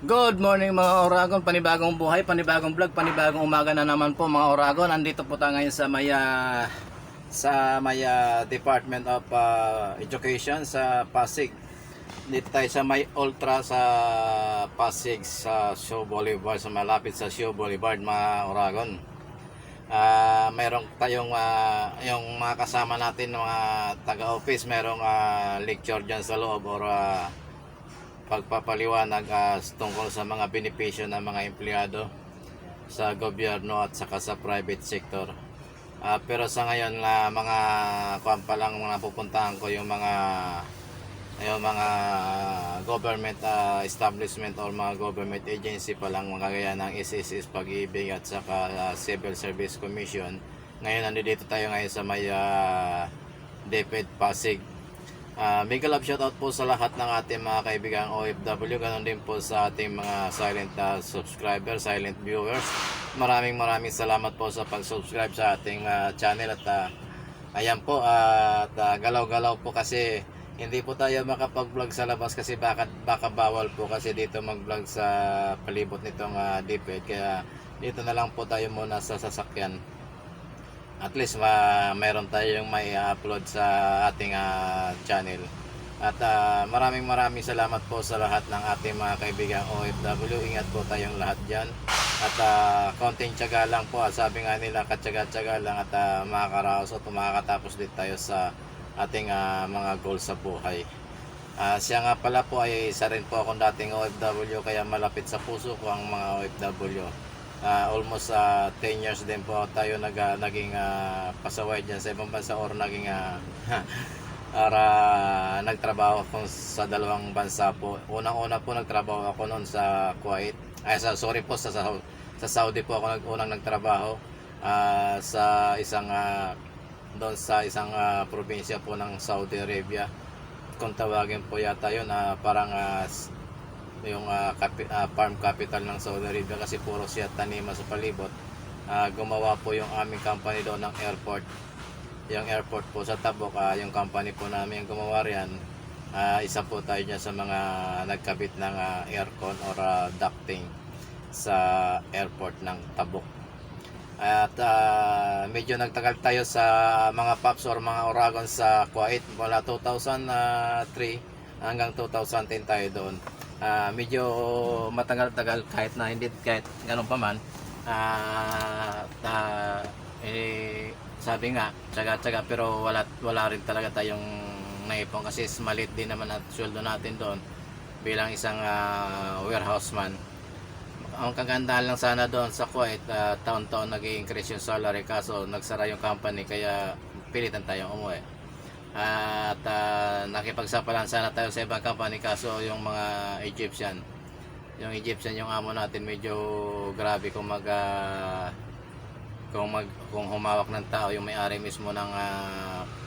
Good morning mga Oragon, panibagong buhay, panibagong vlog, panibagong umaga na naman po mga Oragon. Andito po tayo ngayon sa Department of Education sa Pasig. Dito tayo sa may Ultra sa Pasig sa Shaw Boulevard, sa malapit sa Shaw Boulevard mga Oragon. Mayroong tayong yung mga kasama natin mga taga-office, mayroong lecture dyan sa loob or pagpapaliwanag tungkol sa mga benepisyo ng mga empleyado sa gobyerno at saka sa private sector. Pero sa ngayon mga kuwan pa lang napupuntahan ko yung mga government establishment or mga government agency pa lang, mga gaya ng SSS, Pag-ibig at saka Civil Service Commission. Ngayon nandito tayo ngayon sa may DepEd Pasig. Mega love shoutout po sa lahat ng ating mga kaibigang OFW, ganoon din po sa ating mga silent subscribers, silent viewers. Maraming salamat po sa pag-subscribe sa ating channel at ayan po at galaw-galaw po kasi hindi po tayo makapag-vlog sa labas kasi baka bawal po kasi dito mag-vlog sa palibot nitong DepEd, kaya dito na lang po tayo muna sa sasakyan. At least mayroon tayong may upload sa ating channel. At maraming salamat po sa lahat ng ating mga kaibigang OFW. Ingat po tayong lahat dyan. At konting tiyaga lang po. Sabi nga nila, katyaga-tiyaga lang at makakaraos at makakatapos din tayo sa ating mga goals sa buhay. Siya nga pala po ay isa rin po akong dating OFW, kaya malapit sa puso ko ang mga OFW. Almost 10 years din po tayo naging pasaway dyan sa ibang bansa or naging nagtrabaho ako sa dalawang bansa po. Unang-una po nagtrabaho ako noon sa Kuwait. Sorry po, sa Saudi po ako unang nagtrabaho sa isang doon sa isang probinsya po ng Saudi Arabia. Kung tawagin po yata yun, parang yung farm capital ng Saudi Arabia kasi puro siya tanima sa palibot. Gumawa po yung aming company doon ng airport. Yung airport po sa Tabok, yung company po namin yung gumawa riyan. Isa po tayo dyan sa mga nagkabit ng aircon or ducting sa airport ng Tabok. At medyo nagtagal tayo sa mga PAPS or mga Oragon sa Kuwait mula 2003 hanggang 2010 tayo doon. Medyo matagal-tagal kahit ganun pa man. Sabi nga tsaga-tsaga pero wala rin talaga tayong naipon kasi maliit din naman at sweldo natin doon bilang isang warehouse man. Ang kagandahan lang sana doon sa Kuwait, taon-taon nag-i-increase yung salary, kaso nagsara yung company kaya pilitan tayong umuwi. At nakipagsapalan sana tayo sa ibang company, kaso yung mga Egyptian yung amo natin medyo grabe kung kung humawak ng tao yung may-ari mismo ng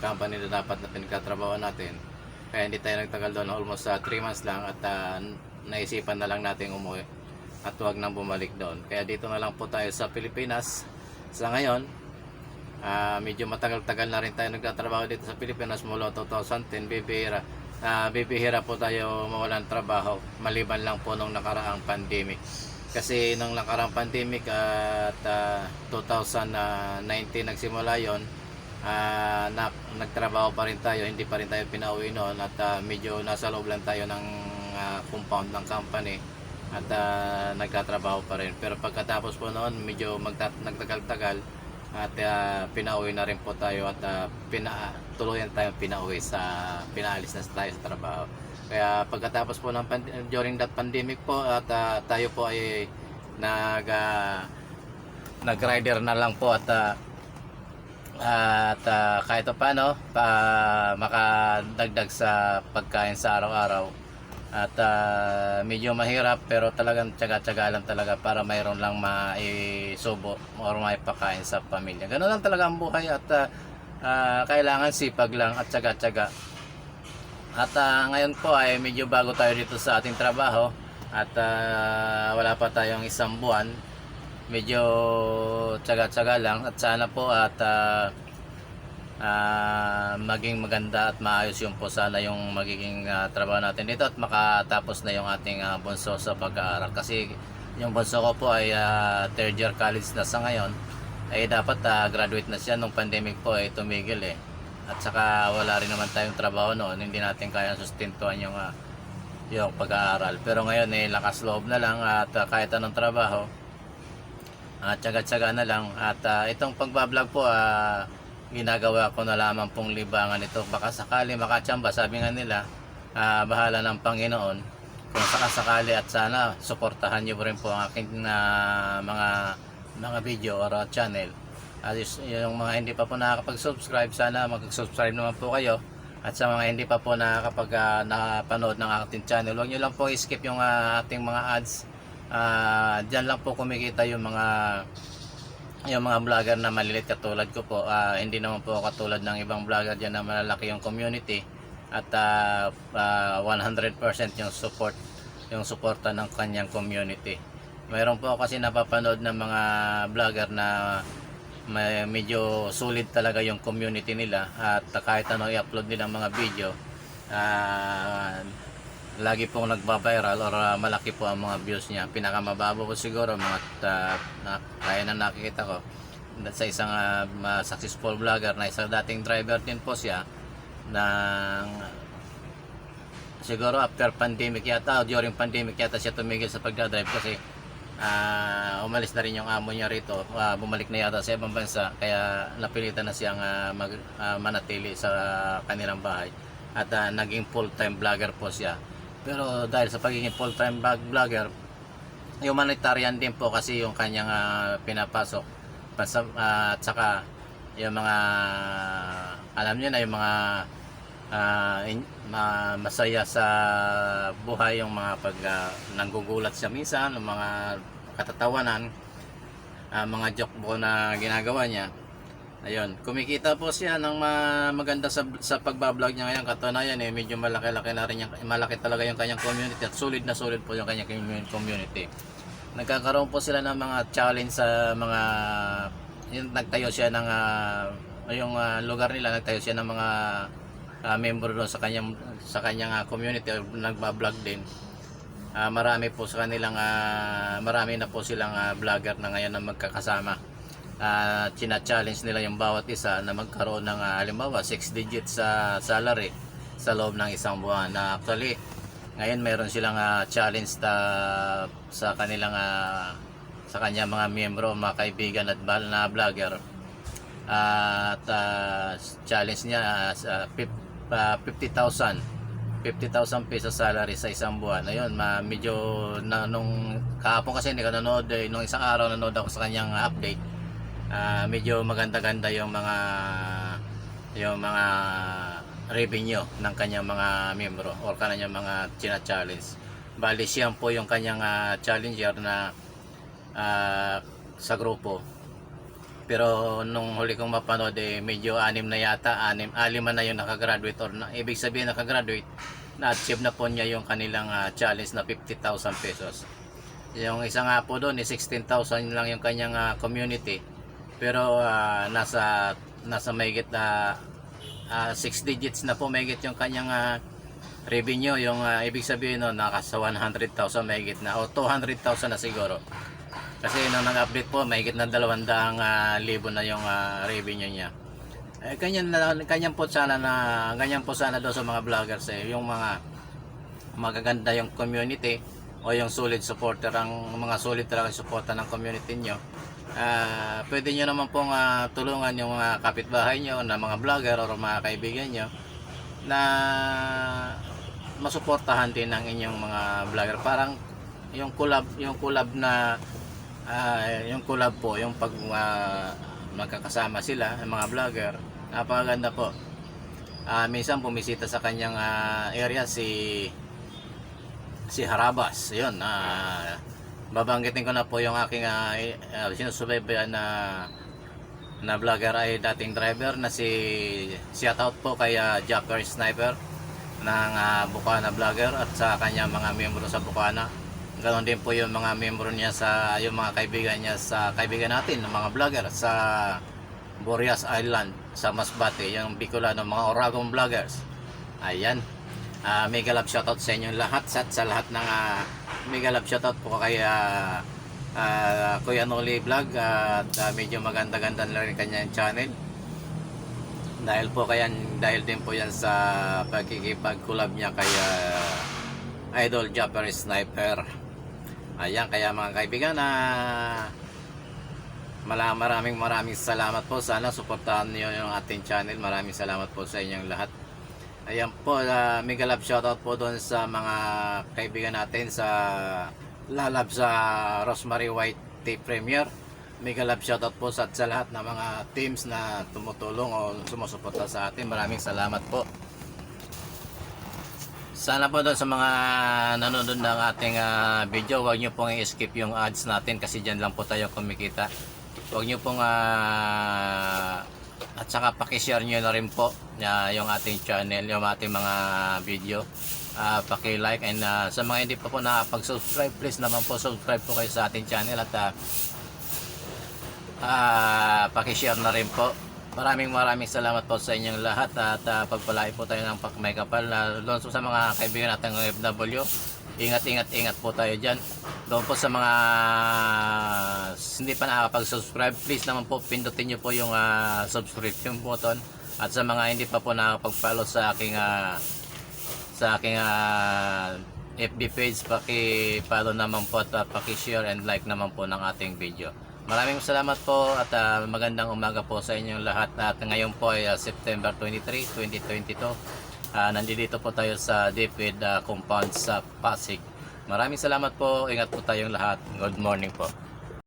company na dapat na pinagtatrabahoan natin. Kaya hindi tayo nagtagal doon, almost 3 months lang, at naisipan na lang natin umuwi at huwag nang bumalik doon. Kaya dito na lang po tayo sa Pilipinas sa ngayon. Medyo matagal-tagal na rin tayo nagtatrabaho dito sa Pilipinas mula 2010. Bibihira po tayo mawalan trabaho maliban lang po nung nakaraang pandemic. Kasi nung nakaraang pandemic at 2019 nagsimula yon, nagtrabaho pa rin tayo, hindi pa rin tayo pinauwi noon at medyo nasa loob lang tayo ng compound ng company at nagtatrabaho pa rin. Pero pagkatapos po noon medyo nagtagal-tagal at pinauwi na rin po tayo at tuluyan tayo pinaalis na tayo sa trabaho. Kaya pagkatapos po ng during that pandemic po at tayo po ay nag-rider na lang po at kahit paano makadagdag sa pagkain sa araw-araw. At medyo mahirap pero talagang tiyaga-tiyaga lang talaga para mayroon lang maisubo or maipakain sa pamilya. Ganun lang talaga ang buhay at kailangan sipag lang at tiyaga-tiyaga. At ngayon po ay medyo bago tayo dito sa ating trabaho at wala pa tayong 1 buwan. Medyo tiyaga-tiyaga lang at sana po at maging maganda at maayos yung po sana yung magiging trabaho natin dito at makatapos na yung ating bunso sa pag-aaral. Kasi yung bunso ko po ay third year college na sa ngayon, ay dapat graduate na siya. Nung pandemic po ay tumigil eh. At saka wala rin naman tayong trabaho noon, hindi natin kaya sustentuhan yung pag-aaral. Pero ngayon eh lakas loob na lang at kahit anong trabaho, tsaga-tsaga na lang. At itong pagbablog po, ginagawa ko na lamang pong libangan ito. Baka sakali makachamba, sabi nga nila, bahala ng Panginoon. Kung sakasakali at sana suportahan niyo rin po ang aking mga video or channel. At yung mga hindi pa po nakakapag-subscribe, sana mag-subscribe naman po kayo. At sa mga hindi pa po nakapanood ng ating channel, huwag nyo lang po i-skip yung ating mga ads. Diyan lang po kumikita yung mga vlogger na malilit katulad ko po. Hindi naman po katulad ng ibang vlogger dyan na malalaki yung community at 100% yung suporta ng kanyang community. Mayroon po kasi napapanood ng mga vlogger na medyo solid talaga yung community nila at kahit ano i-upload nilang mga video, lagi pong nagba-viral or malaki po ang mga views niya. Pinakamababa po siguro mga kaya na nakikita ko sa isang successful vlogger na isang dating driver din po siya ng siguro after pandemic yata o during pandemic yata siya tumigil sa pagdadrive kasi umalis na rin yung amo niya rito, bumalik na yata sa ibang bansa, kaya napilitan na siyang manatili sa kanilang bahay at naging full-time vlogger po siya. Pero dahil sa pagiging full-time vlogger, humanitarian din po kasi yung kanyang pinapasok at saka yung mga alam niyo na yung mga masaya sa buhay, yung mga pag nanggugulat siya minsan, yung mga katatawanan, mga joke po na ginagawa niya. Ayun, kumikita po siya ng maganda sa pagbablog niya ngayon. Katunayan eh, medyo malaki-laki na rin malaki talaga yung kanyang community at solid na solid po yung kanyang community. Nagkakaroon po sila ng mga challenge sa mga nagtayo siya ng yung lugar nila, nagtayo siya ng mga member doon sa kanyang community, nagba-vlog din. Marami po sa kanilang marami na po silang vlogger na ngayon na magkakasama. China-challenge nila yung bawat isa na magkaroon ng halimbawa 6 digits sa salary sa loob ng isang buwan. Actually ngayon mayroon silang challenge sa kanilang sa kanya mga miyembro, mga kaibigan at na vlogger. At challenge niya 50,000 pesos salary sa isang buwan. Ayun, medyo nung kahapon kasi hindi ko nanood nung isang araw nanood ako sa kanyang update. Medyo maganda-ganda yung mga revenue ng kanyang mga miyembro o kanyang mga china-challenge. Bali siya po yung kanyang challenger na sa grupo. Pero nung huli kong mapanood medyo 6 na yata, 6 na yung nakagraduate or ibig sabihin nakagraduate na-achieve na po niya yung kanilang challenge na 50,000 pesos. Yung isa nga po doon 16,000 lang yung kanyang community. Pero nasa mahigit 6 digits na po mahigit yung kanyang revenue. Yung ibig sabihin no, nasa 100,000 mahigit na o 200,000 na siguro. Kasi nung nag-update po, mahigit na 200,000 na yung revenue niya. Ganyan po sana doon sa mga vloggers yung mga magaganda yung community o yung solid supporter, ang mga solid talaga supporter ng community nyo. Pwede nyo naman pong tulungan yung mga kapitbahay nyo na mga vlogger o mga kaibigan nyo na masuportahan din ng inyong mga vlogger. Parang yung collab na yung collab po, yung pag magkakasama sila, yung mga vlogger, napakaganda po. Minsan bumisita sa kanyang area si Harabas. Yun, babanggitin ko na po yung aking sinusubaybayan na vlogger ay dating driver na shoutout po kay Japper Sniper ng Bukana Vlogger at sa kanya mga miyembro sa Bukana. Ganon din po yung mga miyembro niya yung mga kaibigan niya kaibigan natin ng mga vlogger sa Borias Island sa Masbate, yung Bicolano, mga Oragon Vloggers. Ayan. Mega love shoutout sa inyong lahat, sa lahat ng mega love shoutout po kay Kuya Noli Vlog, at medyo maganda-ganda na rin kanyang channel. Dahil din po yan sa pagkikipag-collab niya kay Idol Japanese Sniper. Ayan, kaya mga kaibigan, maraming salamat po. Sana suportahan niyo yung ating channel. Maraming salamat po sa inyong lahat. Ayan po, mega love shoutout po doon sa mga kaibigan natin sa lalab sa Rosemary White Tea Premier. Mega love shoutout po sa lahat ng mga teams na tumutulong o sumusuporta sa atin. Maraming salamat po. Sana po doon sa mga nanonood ng ating video, huwag nyo pong i-skip yung ads natin kasi dyan lang po tayo kumikita. Huwag nyo pong at saka pakishare nyo na rin po yung ating channel, yung ating mga video. Paki-like, and sa mga hindi pa po nakapag-subscribe, please naman po subscribe po kayo sa ating channel at paki-share na rin po. Maraming salamat po sa inyong lahat at pagpalain po tayo ng may kapal. Doon sa mga kaibigan natin ng FW, ingat po tayo dyan. Doon po sa mga hindi pa nakapag-subscribe, please naman po pindutin nyo po yung subscription button. At sa mga hindi pa po nakapag-follow sa aking FB page, paki-follow naman po at paki-share and like naman po ng ating video. Maraming salamat po at magandang umaga po sa inyong lahat. At ngayon po ay September 23, 2022. Nandito po tayo sa DepEd compound sa Pasig. Maraming salamat po. Ingat po tayong lahat. Good morning po.